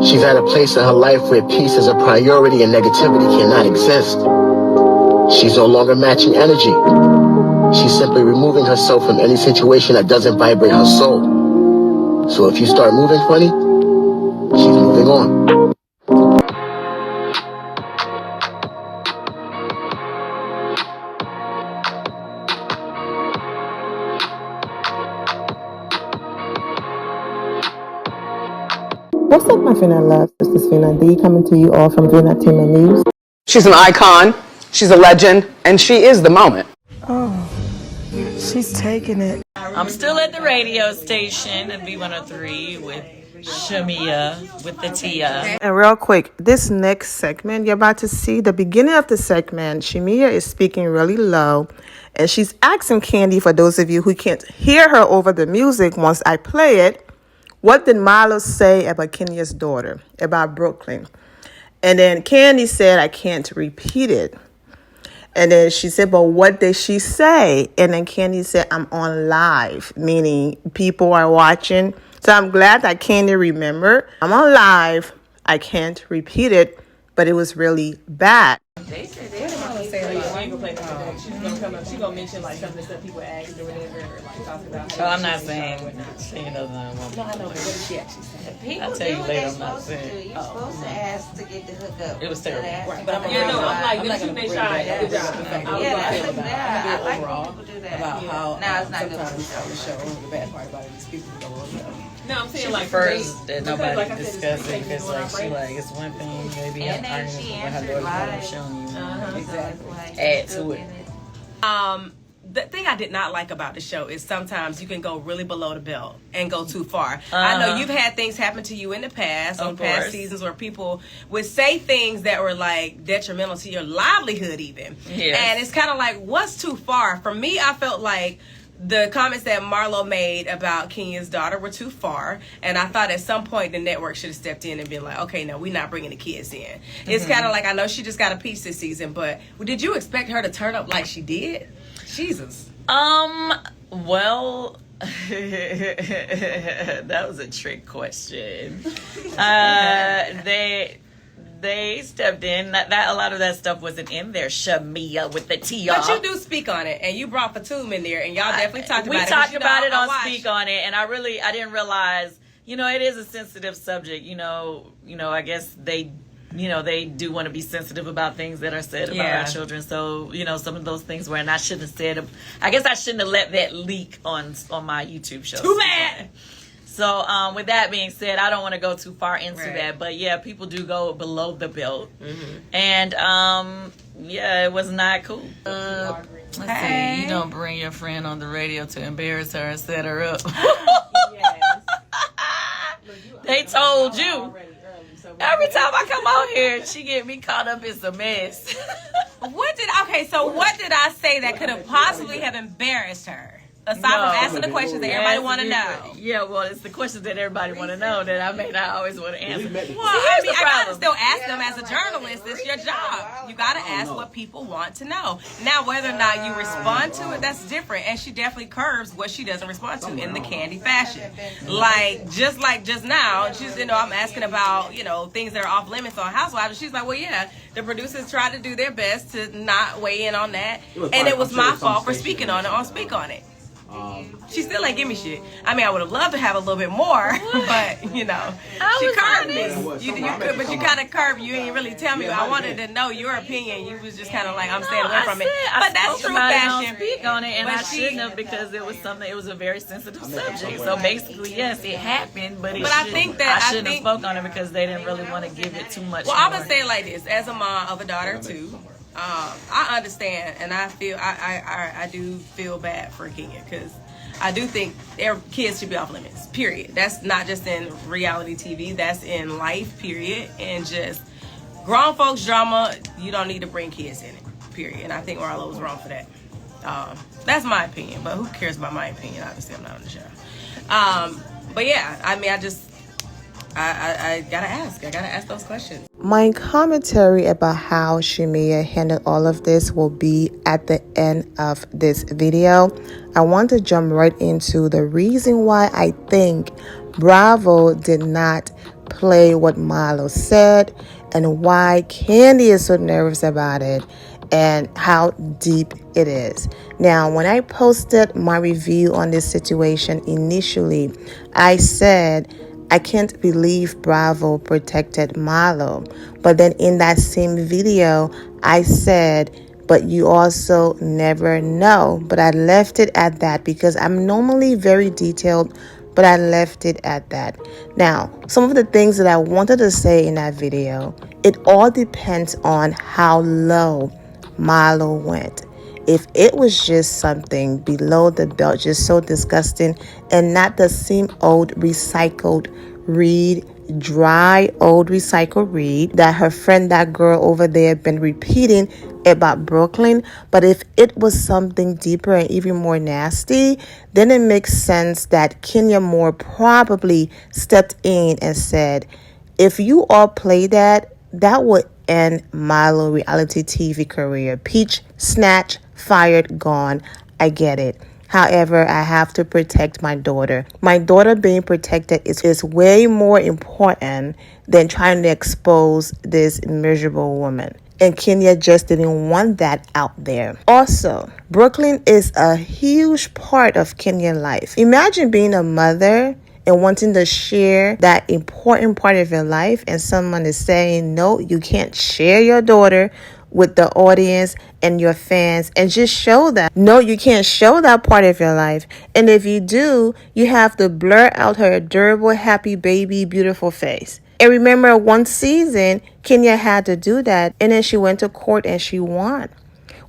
She's at a place in her life where peace is a priority and negativity cannot exist. She's no longer matching energy. She's simply removing herself from any situation that doesn't vibrate her soul. So if you start moving funny, she's moving on. What's up, my Fina love? This is Fina D coming to you all from Fina Team News. She's an icon, she's a legend, and she is the moment. Oh, she's taking it. I'm still at the radio station at B103 with Shamia with the Tia. And real quick, this next segment, you're about to see the beginning of the segment. Shamia is speaking really low, and she's asking Candy, for those of you who can't hear her over the music once I play it, what did Marlo say about Kenya's daughter, about Brooklyn? And then Candy said, I can't repeat it. And then she said, but what did she say? And then Candy said, I'm on live, meaning people are watching. So I'm glad that Candy remembered. I'm on live. I can't repeat it, but it was really bad. They said they don't want to say like, I ain't gonna play that today. She's gonna come up, she's gonna mention like some of the stuff people asked or whatever, or like talk about. Oh, I'm not saying she doesn't want No, I know, but what did she actually say? People I'll do tell you what later, they're I'm not supposed to saying. do. You're supposed to ask to get the hookup. It was terrible. Right, but I'm like, this is they shine. Good job. Yeah, that's a bad. I like when overall people do that. about how Now it's not good sometimes for on the show, the bad part about it is people go on the No, I'm saying like first that nobody like I said, discussed it it's because like she like it's one thing maybe And then arguing she with her answered daughter live. showing you Exactly. add to it. The thing I did not like about the show is sometimes you can go really below the belt and go too far. I know you've had things happen to you in the past, on past seasons, where people would say things that were like detrimental to your livelihood even. Yes. And it's kind of like, what's too far? For me, I felt like the comments that Marlo made about Kenya's daughter were too far, and I thought at some point the network should have stepped in and been like, okay, no, we're not bringing the kids in. It's kind of like, I know she just got a piece this season, but did you expect her to turn up like she did? Jesus. Well, that was a trick question. They stepped in. That a lot of that stuff wasn't in there. Shamia with the Tia. But you do speak on it, and you brought Pt2 in there, and y'all definitely talked about it. We talked about it on I Speak on It, and I didn't realize. It is a sensitive subject. I guess they do want to be sensitive about things that are said about our children. So, some of those things were, and I shouldn't have said. I guess I shouldn't have let that leak on my YouTube show. Too bad. So, with that being said, I don't want to go too far into that. But, yeah, people do go below the belt. Mm-hmm. And, it was not cool. Let's see. You don't bring your friend on the radio to embarrass her and set her up. They told you. Every time I come out here, she get me caught up in some mess. What did I say that could have possibly have embarrassed her? Aside from asking the questions that everybody want to know. Yeah, well, it's the questions that everybody want to know that I may not always want to answer. Well, I gotta still ask them as a journalist. It's your job. You gotta ask what people want to know. Now, whether or not you respond to it, that's different. And she definitely curbs what she doesn't respond to in the Candy fashion. Just now, she's I'm asking about things that are off limits on Housewives. And she's like, well, yeah, the producers tried to do their best to not weigh in on that, and it was my fault for speaking on it on Speak on It. She still ain't give me shit. I mean, I would have loved to have a little bit more, but she curbed me. You could, but you kind of curbed. You ain't really tell me. I wanted to know your opinion. You was just kind of like, I'm staying away from it. But that's true fashion. Speak on it, and I shouldn't have because it was something. It was a very sensitive subject. So basically, yes, it happened, but I shouldn't have spoke on it because they didn't really want to give it too much. Well, I'm gonna say it like this: as a mom of a daughter too. I understand, and I do feel bad for Kenya because I do think their kids should be off limits. Period. That's not just in reality TV. That's in life. Period. And just grown folks drama. You don't need to bring kids in it. Period. And I think Marlo was wrong for that. That's my opinion. But who cares about my opinion? Obviously, I'm not on the show. But yeah, I mean, I gotta ask. I gotta ask those questions. My commentary about how Shamea handled all of this will be at the end of this video. I want to jump right into the reason why I think Bravo did not play what Marlo said and why Candy is so nervous about it and how deep it is. Now, when I posted my review on this situation initially, I said, I can't believe Bravo protected Marlo. But then in that same video, I said, but you also never know. But I left it at that because I'm normally very detailed, but I left it at that. Now, some of the things that I wanted to say in that video, it all depends on how low Marlo went. If it was just something below the belt, just so disgusting, and not the same old recycled read, dry old recycled read that her friend, that girl over there, been repeating about Brooklyn. But if it was something deeper and even more nasty, then it makes sense that Kenya Moore probably stepped in and said, if you all play that, that would end Marlo reality TV career. Peach, snatch, fired, gone. I get it. However, I have to protect my daughter. My daughter being protected is way more important than trying to expose this miserable woman. And Kenya just didn't want that out there. Also, Brooklyn is a huge part of Kenya's life. Imagine being a mother and wanting to share that important part of your life, and someone is saying, no, you can't share your daughter with the audience and your fans and just show that. No, you can't show that part of your life. And if you do, you have to blur out her adorable, happy baby, beautiful face. And remember, one season, Kenya had to do that, and then she went to court and she won.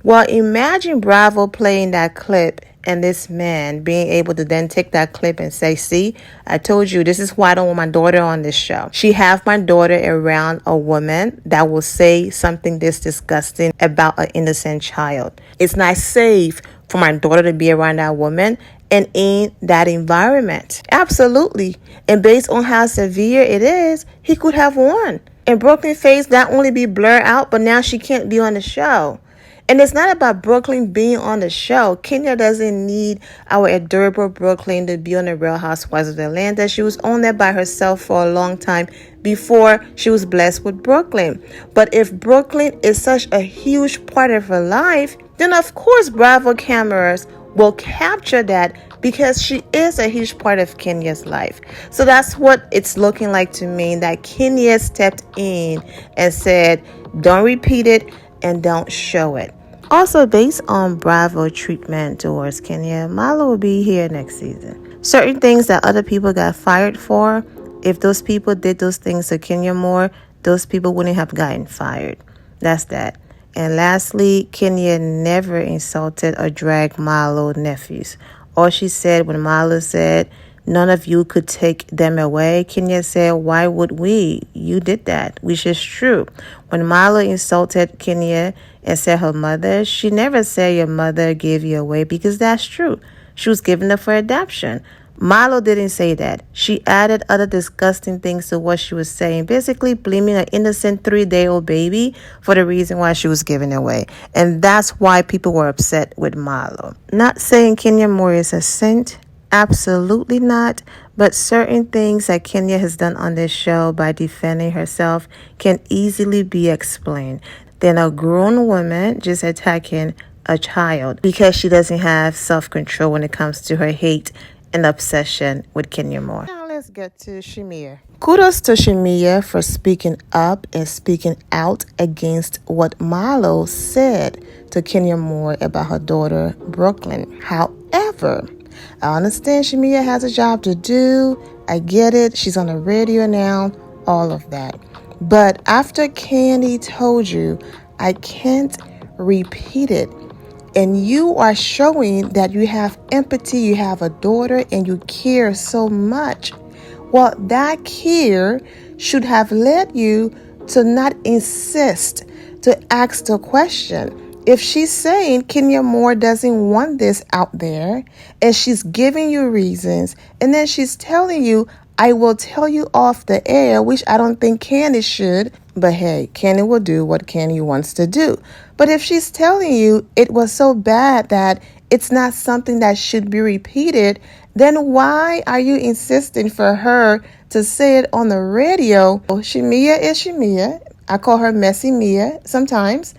Well, imagine Bravo playing that clip and this man being able to then take that clip and say, see, I told you, this is why I don't want my daughter on this show. She have my daughter around a woman that will say something this disgusting about an innocent child. It's not safe for my daughter to be around that woman and in that environment. Absolutely. And based on how severe it is, he could have won. And Brooklyn face not only be blurred out, but now she can't be on the show. And it's not about Brooklyn being on the show. Kenya doesn't need our adorable Brooklyn to be on the Real Housewives of Atlanta. She was on there by herself for a long time before she was blessed with Brooklyn. But if Brooklyn is such a huge part of her life, then of course Bravo cameras will capture that because she is a huge part of Kenya's life. So that's what it's looking like to me, that Kenya stepped in and said, don't repeat it and don't show it. Also, based on Bravo treatment towards Kenya, Marlo will be here next season. Certain things that other people got fired for, if those people did those things to Kenya Moore, those people wouldn't have gotten fired. That's that. And lastly, Kenya never insulted or dragged Marlo's nephews. All she said when Marlo said, none of you could take them away, Kenya said, why would we? You did that, which is true. When Marlo insulted Kenya and said her mother, she never said your mother gave you away, because that's true. She was given up for adoption. Marlo didn't say that. She added other disgusting things to what she was saying, basically blaming an innocent 3-day-old baby for the reason why she was given away. And that's why people were upset with Marlo. Not saying Kenya Moore is a saint. Absolutely not. But certain things that Kenya has done on this show by defending herself can easily be explained than a grown woman just attacking a child because she doesn't have self-control when it comes to her hate and obsession with Kenya Moore. Now let's get to Shamea. Kudos to Shamea for speaking up and speaking out against what Marlo said to Kenya Moore about her daughter, Brooklyn. However, I understand Shamea has a job to do. I get it. She's on the radio now, all of that. But after Candy told you, I can't repeat it. And you are showing that you have empathy, you have a daughter, and you care so much. Well, that care should have led you to not insist, to ask the question. If she's saying Kenya Moore doesn't want this out there, and she's giving you reasons, and then she's telling you, I will tell you off the air, which I don't think Candy should, but hey, Candy will do what Candy wants to do. But if she's telling you it was so bad that it's not something that should be repeated, then why are you insisting for her to say it on the radio. Shamea is Shamea. I call her Messy Mia sometimes.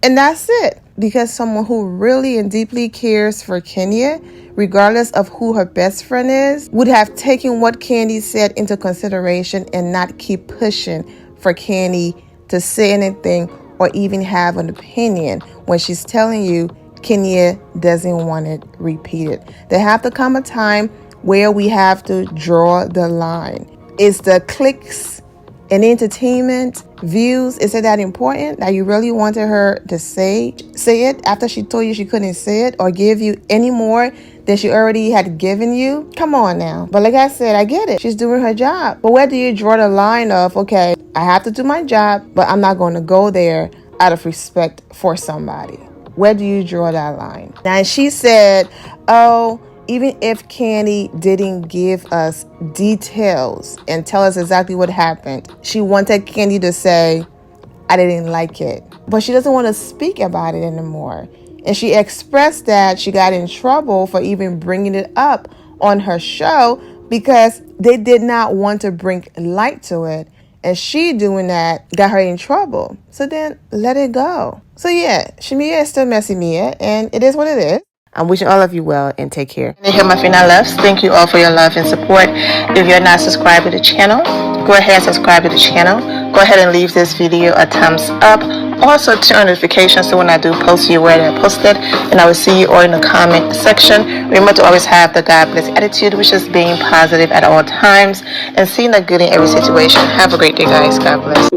And that's it. Because someone who really and deeply cares for Kenya, regardless of who her best friend is, would have taken what Candy said into consideration and not keep pushing for Candy to say anything or even have an opinion when she's telling you Kenya doesn't want it repeated. There have to come a time where we have to draw the line. Is the clicks and entertainment, views, is it that important that you really wanted her to say it after she told you she couldn't say it or give you any more than she already had given you? Come on now. But like I said, I get it. She's doing her job. But where do you draw the line of, okay, I have to do my job, but I'm not going to go there out of respect for somebody? Where do you draw that line? Now, she said, oh, even if Candy didn't give us details and tell us exactly what happened, she wanted Candy to say, I didn't like it. But she doesn't want to speak about it anymore. And she expressed that she got in trouble for even bringing it up on her show because they did not want to bring light to it. And she doing that got her in trouble. So then let it go. So yeah, Shamia is still Messy Mia, and it is what it is. I'm wishing all of you well and take care. And here my final loves. Thank you all for your love and support. If you're not subscribed to the channel, go ahead and subscribe to the channel. Go ahead and leave this video a thumbs up. Also turn on notifications so when I do post, you're aware that I posted. And I will see you all in the comment section. Remember to always have the God bless attitude, which is being positive at all times and seeing the good in every situation. Have a great day, guys. God bless.